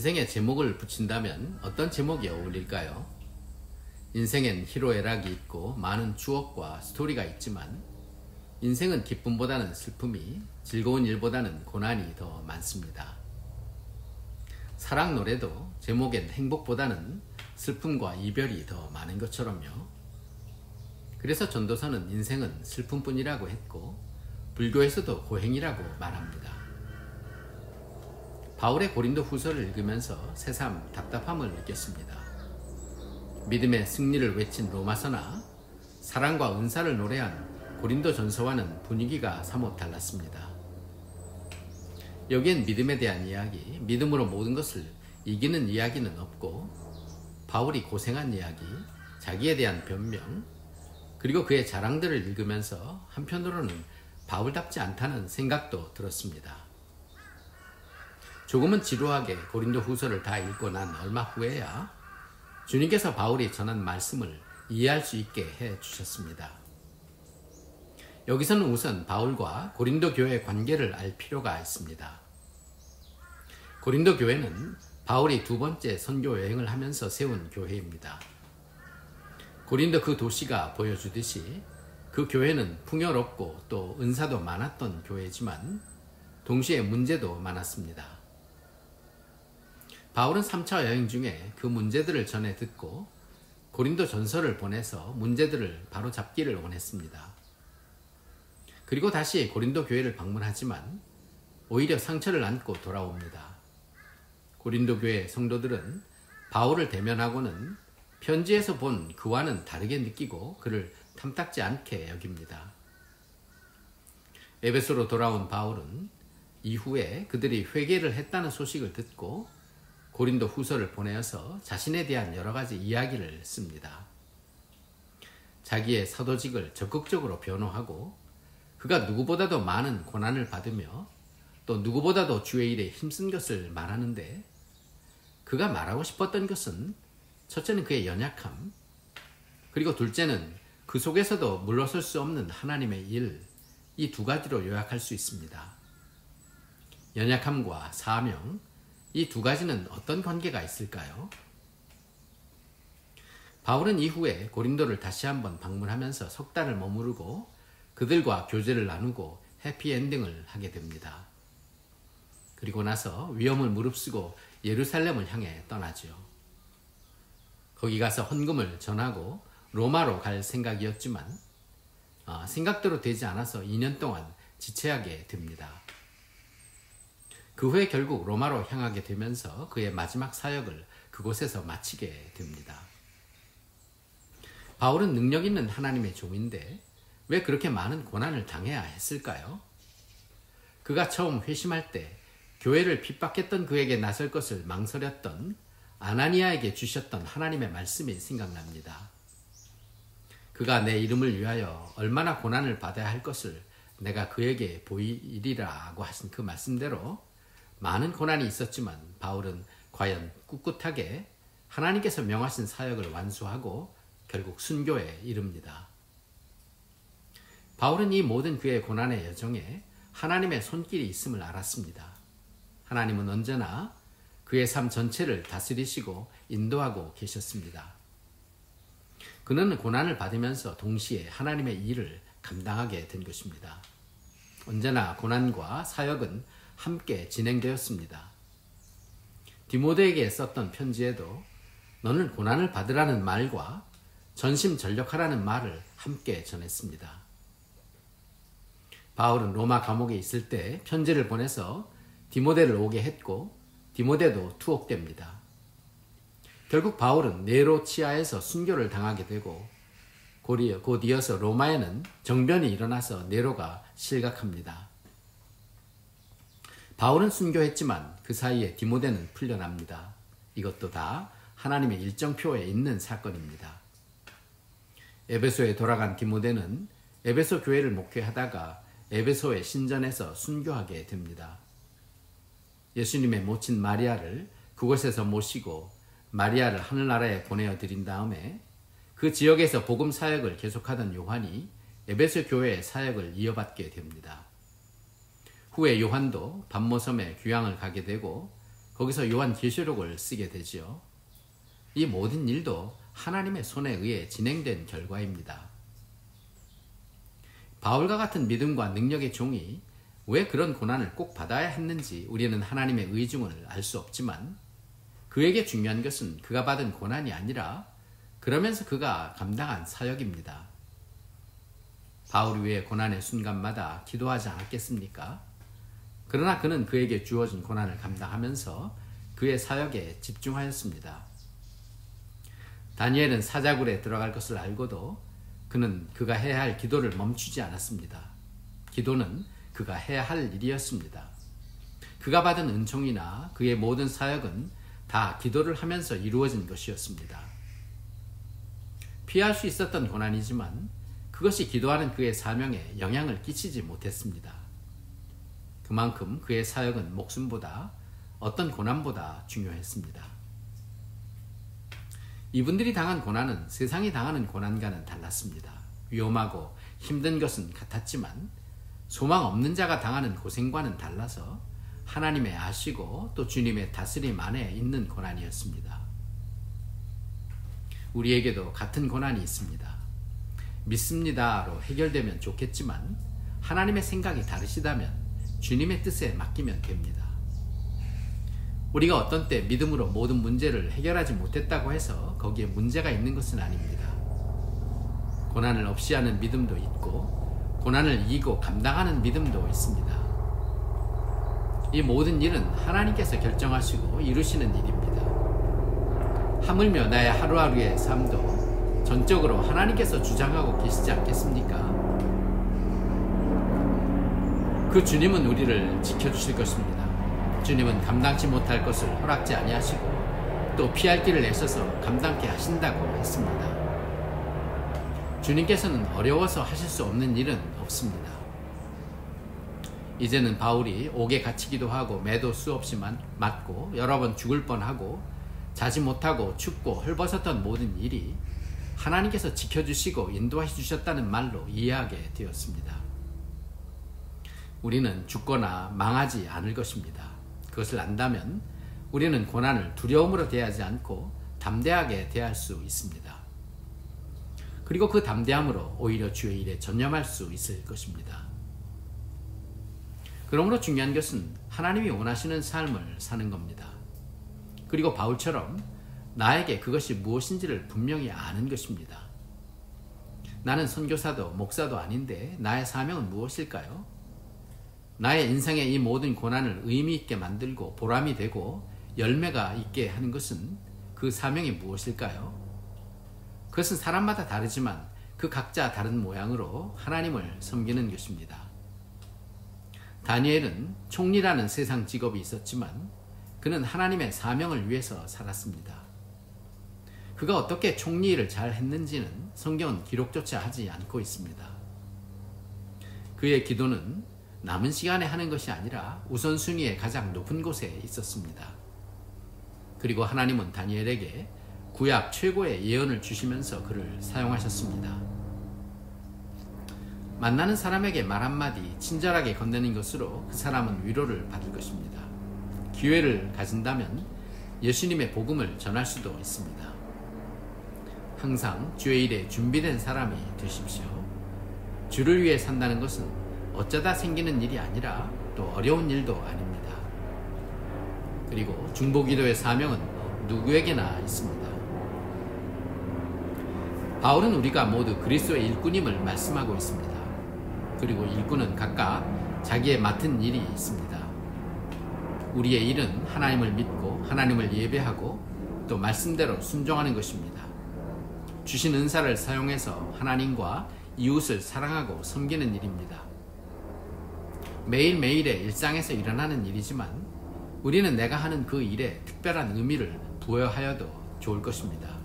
인생에 제목을 붙인다면 어떤 제목이 어울릴까요? 인생엔 희로애락이 있고 많은 추억과 스토리가 있지만 인생은 기쁨보다는 슬픔이, 즐거운 일보다는 고난이 더 많습니다. 사랑 노래도 제목엔 행복보다는 슬픔과 이별이 더 많은 것처럼요. 그래서 전도서는 인생은 슬픔뿐이라고 했고 불교에서도 고행이라고 말합니다. 바울의 고린도 후서를 읽으면서 새삼 답답함을 느꼈습니다. 믿음의 승리를 외친 로마서나 사랑과 은사를 노래한 고린도 전서와는 분위기가 사뭇 달랐습니다. 여기엔 믿음에 대한 이야기, 믿음으로 모든 것을 이기는 이야기는 없고 바울이 고생한 이야기, 자기에 대한 변명, 그리고 그의 자랑들을 읽으면서 한편으로는 바울답지 않다는 생각도 들었습니다. 조금은 지루하게 고린도 후서를 다 읽고 난 얼마 후에야 주님께서 바울이 전한 말씀을 이해할 수 있게 해주셨습니다. 여기서는 우선 바울과 고린도 교회의 관계를 알 필요가 있습니다. 고린도 교회는 바울이 두 번째 선교 여행을 하면서 세운 교회입니다. 고린도 그 도시가 보여주듯이 그 교회는 풍요롭고 또 은사도 많았던 교회지만 동시에 문제도 많았습니다. 바울은 3차 여행 중에 그 문제들을 전해 듣고 고린도 전서를 보내서 문제들을 바로잡기를 원했습니다. 그리고 다시 고린도 교회를 방문하지만 오히려 상처를 안고 돌아옵니다. 고린도 교회 성도들은 바울을 대면하고는 편지에서 본 그와는 다르게 느끼고 그를 탐탁지 않게 여깁니다. 에베소로 돌아온 바울은 이후에 그들이 회개를 했다는 소식을 듣고 고린도 후서를 보내어서 자신에 대한 여러 가지 이야기를 씁니다. 자기의 사도직을 적극적으로 변호하고 그가 누구보다도 많은 고난을 받으며 또 누구보다도 주의 일에 힘쓴 것을 말하는데 그가 말하고 싶었던 것은 첫째는 그의 연약함, 그리고 둘째는 그 속에서도 물러설 수 없는 하나님의 일, 이 두 가지로 요약할 수 있습니다. 연약함과 사명, 이 두 가지는 어떤 관계가 있을까요? 바울은 이후에 고린도를 다시 한번 방문하면서 석 달을 머무르고 그들과 교제를 나누고 해피엔딩을 하게 됩니다. 그리고 나서 위험을 무릅쓰고 예루살렘을 향해 떠나죠. 거기 가서 헌금을 전하고 로마로 갈 생각이었지만 생각대로 되지 않아서 2년 동안 지체하게 됩니다. 그 후에 결국 로마로 향하게 되면서 그의 마지막 사역을 그곳에서 마치게 됩니다. 바울은 능력 있는 하나님의 종인데 왜 그렇게 많은 고난을 당해야 했을까요? 그가 처음 회심할 때 교회를 핍박했던 그에게 나설 것을 망설였던 아나니아에게 주셨던 하나님의 말씀이 생각납니다. 그가 내 이름을 위하여 얼마나 고난을 받아야 할 것을 내가 그에게 보이리라고 하신 그 말씀대로 많은 고난이 있었지만 바울은 과연 꿋꿋하게 하나님께서 명하신 사역을 완수하고 결국 순교에 이릅니다. 바울은 이 모든 그의 고난의 여정에 하나님의 손길이 있음을 알았습니다. 하나님은 언제나 그의 삶 전체를 다스리시고 인도하고 계셨습니다. 그는 고난을 받으면서 동시에 하나님의 일을 감당하게 된 것입니다. 언제나 고난과 사역은 함께 진행되었습니다. 디모데에게 썼던 편지에도 너는 고난을 받으라는 말과 전심전력하라는 말을 함께 전했습니다. 바울은 로마 감옥에 있을 때 편지를 보내서 디모데를 오게 했고 디모데도 투옥됩니다. 결국 바울은 네로 치하에서 순교를 당하게 되고 곧 이어서 로마에는 정변이 일어나서 네로가 실각합니다. 바울은 순교했지만 그 사이에 디모데는 풀려납니다. 이것도 다 하나님의 일정표에 있는 사건입니다. 에베소에 돌아간 디모데는 에베소 교회를 목회하다가 에베소의 신전에서 순교하게 됩니다. 예수님의 모친 마리아를 그곳에서 모시고 마리아를 하늘나라에 보내어 드린 다음에 그 지역에서 복음 사역을 계속하던 요한이 에베소 교회의 사역을 이어받게 됩니다. 후에 요한도 밤모섬에 귀향을 가게 되고 거기서 요한계시록을 쓰게 되지요. 이 모든 일도 하나님의 손에 의해 진행된 결과입니다. 바울과 같은 믿음과 능력의 종이 왜 그런 고난을 꼭 받아야 했는지 우리는 하나님의 의중을 알 수 없지만 그에게 중요한 것은 그가 받은 고난이 아니라 그러면서 그가 감당한 사역입니다. 바울이 왜 고난의 순간마다 기도하지 않았겠습니까? 그러나 그는 그에게 주어진 고난을 감당하면서 그의 사역에 집중하였습니다. 다니엘은 사자굴에 들어갈 것을 알고도 그는 그가 해야 할 기도를 멈추지 않았습니다. 기도는 그가 해야 할 일이었습니다. 그가 받은 은총이나 그의 모든 사역은 다 기도를 하면서 이루어진 것이었습니다. 피할 수 있었던 고난이지만 그것이 기도하는 그의 사명에 영향을 끼치지 못했습니다. 그만큼 그의 사역은 목숨보다 어떤 고난보다 중요했습니다. 이분들이 당한 고난은 세상이 당하는 고난과는 달랐습니다. 위험하고 힘든 것은 같았지만 소망 없는 자가 당하는 고생과는 달라서 하나님의 아시고 또 주님의 다스림 안에 있는 고난이었습니다. 우리에게도 같은 고난이 있습니다. 믿습니다로 해결되면 좋겠지만 하나님의 생각이 다르시다면 주님의 뜻에 맡기면 됩니다. 우리가 어떤 때 믿음으로 모든 문제를 해결하지 못했다고 해서 거기에 문제가 있는 것은 아닙니다. 고난을 없이 하는 믿음도 있고 고난을 이기고 감당하는 믿음도 있습니다. 이 모든 일은 하나님께서 결정하시고 이루시는 일입니다. 하물며 나의 하루하루의 삶도 전적으로 하나님께서 주장하고 계시지 않겠습니까? 그 주님은 우리를 지켜주실 것입니다. 주님은 감당치 못할 것을 허락지 아니하시고 또 피할 길을 애써서 감당케 하신다고 했습니다. 주님께서는 어려워서 하실 수 없는 일은 없습니다. 이제는 바울이 옥에 갇히기도 하고 매도 수없이 맞고 여러 번 죽을 뻔하고 자지 못하고 춥고 헐벗었던 모든 일이 하나님께서 지켜주시고 인도해 주셨다는 말로 이해하게 되었습니다. 우리는 죽거나 망하지 않을 것입니다. 그것을 안다면 우리는 고난을 두려움으로 대하지 않고 담대하게 대할 수 있습니다. 그리고 그 담대함으로 오히려 주의 일에 전념할 수 있을 것입니다. 그러므로 중요한 것은 하나님이 원하시는 삶을 사는 겁니다. 그리고 바울처럼 나에게 그것이 무엇인지를 분명히 아는 것입니다. 나는 선교사도 목사도 아닌데 나의 사명은 무엇일까요? 나의 인생의 이 모든 고난을 의미 있게 만들고 보람이 되고 열매가 있게 하는 것은 그 사명이 무엇일까요? 그것은 사람마다 다르지만 그 각자 다른 모양으로 하나님을 섬기는 것입니다. 다니엘은 총리라는 세상 직업이 있었지만 그는 하나님의 사명을 위해서 살았습니다. 그가 어떻게 총리 일을 잘 했는지는 성경은 기록조차 하지 않고 있습니다. 그의 기도는 남은 시간에 하는 것이 아니라 우선순위의 가장 높은 곳에 있었습니다. 그리고 하나님은 다니엘에게 구약 최고의 예언을 주시면서 그를 사용하셨습니다. 만나는 사람에게 말 한마디 친절하게 건네는 것으로 그 사람은 위로를 받을 것입니다. 기회를 가진다면 예수님의 복음을 전할 수도 있습니다. 항상 주의 일에 준비된 사람이 되십시오. 주를 위해 산다는 것은 어쩌다 생기는 일이 아니라 또 어려운 일도 아닙니다. 그리고 중보기도의 사명은 누구에게나 있습니다. 바울은 우리가 모두 그리스도의 일꾼임을 말씀하고 있습니다. 그리고 일꾼은 각각 자기의 맡은 일이 있습니다. 우리의 일은 하나님을 믿고 하나님을 예배하고 또 말씀대로 순종하는 것입니다. 주신 은사를 사용해서 하나님과 이웃을 사랑하고 섬기는 일입니다. 매일매일의 일상에서 일어나는 일이지만 우리는 내가 하는 그 일에 특별한 의미를 부여하여도 좋을 것입니다.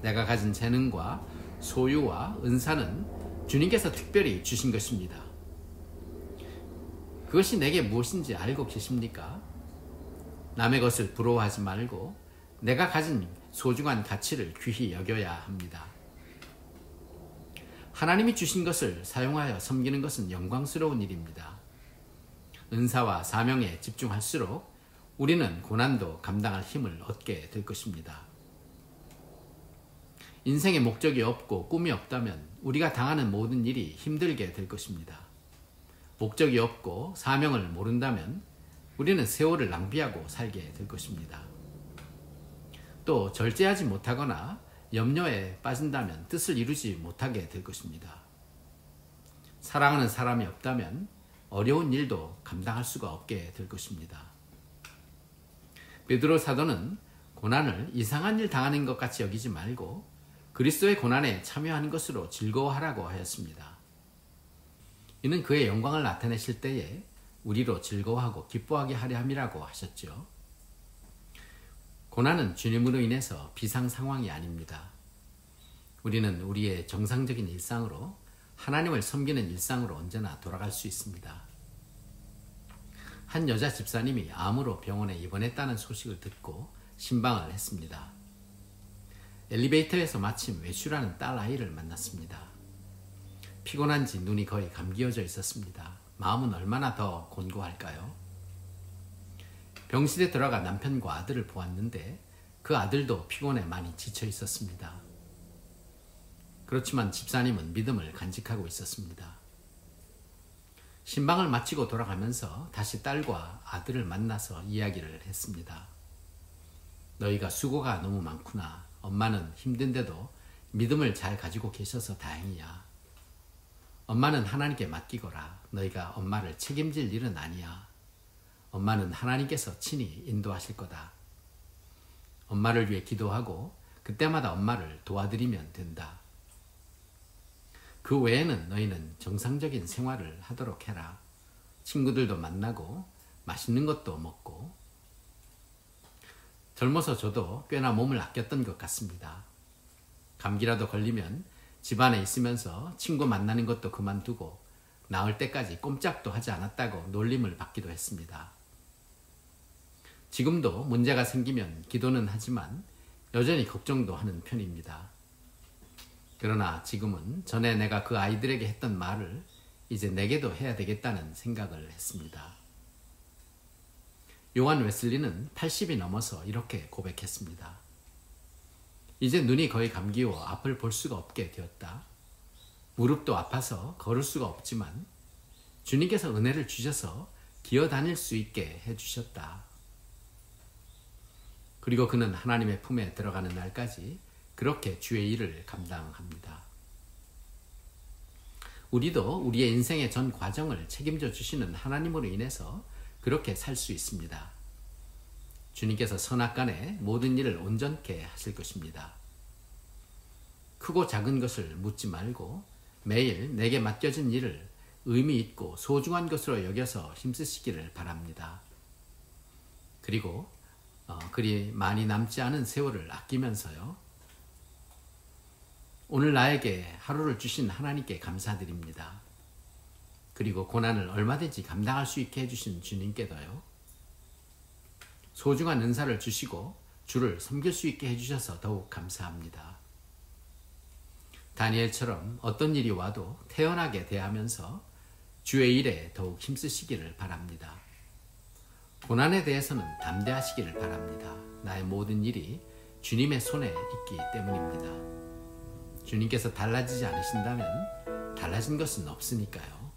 내가 가진 재능과 소유와 은사는 주님께서 특별히 주신 것입니다. 그것이 내게 무엇인지 알고 계십니까? 남의 것을 부러워하지 말고 내가 가진 소중한 가치를 귀히 여겨야 합니다. 하나님이 주신 것을 사용하여 섬기는 것은 영광스러운 일입니다. 은사와 사명에 집중할수록 우리는 고난도 감당할 힘을 얻게 될 것입니다. 인생의 목적이 없고 꿈이 없다면 우리가 당하는 모든 일이 힘들게 될 것입니다. 목적이 없고 사명을 모른다면 우리는 세월을 낭비하고 살게 될 것입니다. 또 절제하지 못하거나 염려에 빠진다면 뜻을 이루지 못하게 될 것입니다. 사랑하는 사람이 없다면 어려운 일도 감당할 수가 없게 될 것입니다. 베드로 사도는 고난을 이상한 일 당하는 것 같이 여기지 말고 그리스도의 고난에 참여하는 것으로 즐거워하라고 하였습니다. 이는 그의 영광을 나타내실 때에 우리로 즐거워하고 기뻐하게 하려 함이라고 하셨죠. 고난은 주님으로 인해서 비상 상황이 아닙니다. 우리는 우리의 정상적인 일상으로 하나님을 섬기는 일상으로 언제나 돌아갈 수 있습니다. 한 여자 집사님이 암으로 병원에 입원했다는 소식을 듣고 신방을 했습니다. 엘리베이터에서 마침 외출하는 딸 아이를 만났습니다. 피곤한지 눈이 거의 감기어져 있었습니다. 마음은 얼마나 더 곤고할까요? 병실에 들어가 남편과 아들을 보았는데 그 아들도 피곤해 많이 지쳐 있었습니다. 그렇지만 집사님은 믿음을 간직하고 있었습니다. 신방을 마치고 돌아가면서 다시 딸과 아들을 만나서 이야기를 했습니다. 너희가 수고가 너무 많구나. 엄마는 힘든데도 믿음을 잘 가지고 계셔서 다행이야. 엄마는 하나님께 맡기거라. 너희가 엄마를 책임질 일은 아니야. 엄마는 하나님께서 친히 인도하실 거다. 엄마를 위해 기도하고 그때마다 엄마를 도와드리면 된다. 그 외에는 너희는 정상적인 생활을 하도록 해라. 친구들도 만나고 맛있는 것도 먹고. 젊어서 저도 꽤나 몸을 아꼈던 것 같습니다. 감기라도 걸리면 집안에 있으면서 친구 만나는 것도 그만두고 나을 때까지 꼼짝도 하지 않았다고 놀림을 받기도 했습니다. 지금도 문제가 생기면 기도는 하지만 여전히 걱정도 하는 편입니다. 그러나 지금은 전에 내가 그 아이들에게 했던 말을 이제 내게도 해야 되겠다는 생각을 했습니다. 요한 웨슬리는 80이 넘어서 이렇게 고백했습니다. 이제 눈이 거의 감기워 앞을 볼 수가 없게 되었다. 무릎도 아파서 걸을 수가 없지만 주님께서 은혜를 주셔서 기어다닐 수 있게 해주셨다. 그리고 그는 하나님의 품에 들어가는 날까지 그렇게 주의 일을 감당합니다. 우리도 우리의 인생의 전 과정을 책임져 주시는 하나님으로 인해서 그렇게 살 수 있습니다. 주님께서 선악간에 모든 일을 온전케 하실 것입니다. 크고 작은 것을 묻지 말고 매일 내게 맡겨진 일을 의미 있고 소중한 것으로 여겨서 힘쓰시기를 바랍니다. 그리고 그리 많이 남지 않은 세월을 아끼면서요. 오늘 나에게 하루를 주신 하나님께 감사드립니다. 그리고 고난을 얼마든지 감당할 수 있게 해주신 주님께도요. 소중한 은사를 주시고 주를 섬길 수 있게 해주셔서 더욱 감사합니다. 다니엘처럼 어떤 일이 와도 태연하게 대하면서 주의 일에 더욱 힘쓰시기를 바랍니다. 고난에 대해서는 담대하시기를 바랍니다. 나의 모든 일이 주님의 손에 있기 때문입니다. 주님께서 달라지지 않으신다면 달라진 것은 없으니까요.